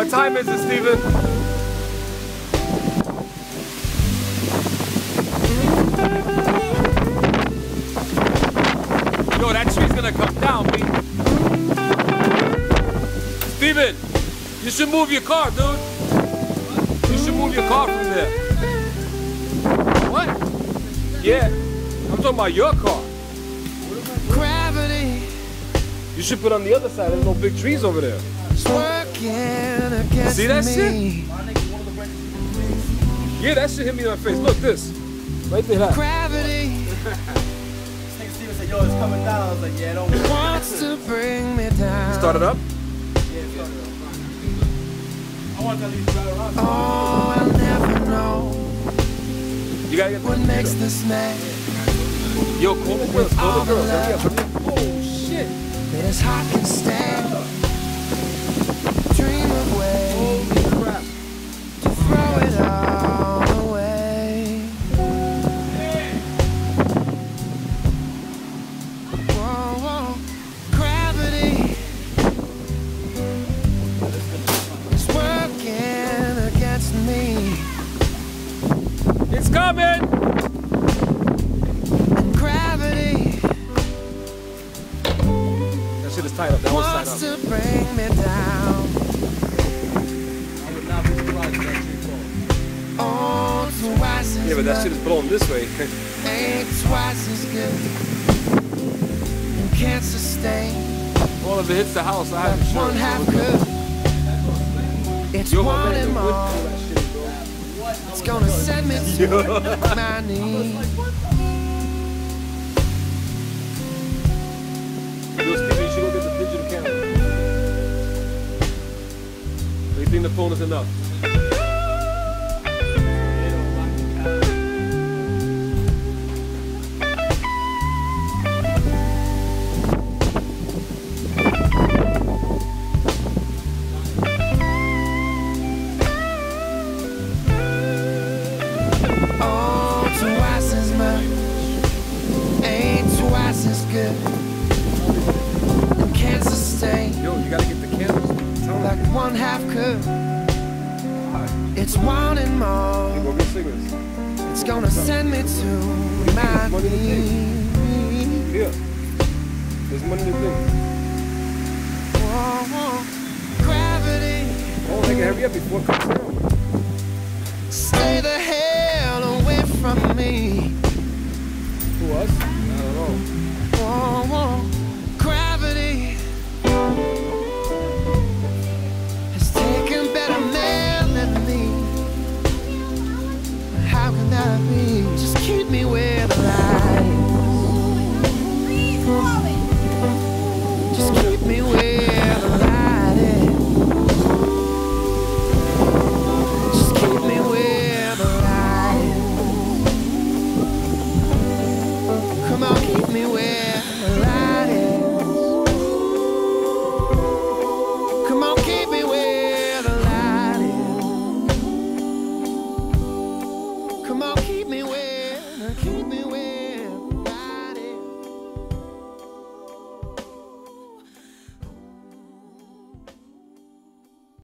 What time is it, Steven? Yo, that tree's gonna come down, B. Steven, you should move your car, dude. You should move your car from there. What? Yeah, I'm talking about your car. Gravity. You should put on the other side. There's no big trees over there. See that shit? Yeah, that shit hit me in my face. Look, this. Right there. That. Gravity Steven said, yo, it's coming down. I was like, yeah, don't worry. wants to bring me down. Start it up? Yeah, it's started up. I want to leave right around. Oh, I'll never know You gotta get what makes this man. Yo, call the girls. Call the girls. Hurry up, hurry up. Oh, shit. That his heart can stand. Dream away. Holy crap. To throw it all away. Whoa, whoa. Gravity is working against me. It's coming. And gravity That shit is tied up. That was tied wants up. to bring me down. I would not be surprised if that tree falls. Oh, twice as Yeah, but that shit much is blowing this way. ain't twice as good. And can't sustain Well, if it hits the house, I have like to one half could. It's Yo, my one man, and the wood more. pull that shit, bro. It's gonna send me to my knees. Yo, Stevie, you should go get the digital camera. Do you think the phone is enough? Oh, twice as much ain't twice as good. And can't sustain Yo, you gotta get the cameras. Tell like them. one half could. It's one and more. Go get cigarettes. It's gonna send me to my Money in the knees. Here. There's money in the thing. Whoa, whoa. Gravity, Oh, nigga, hurry up before it comes down. stay the hell away from me. Who, us? I don't know. Whoa, whoa.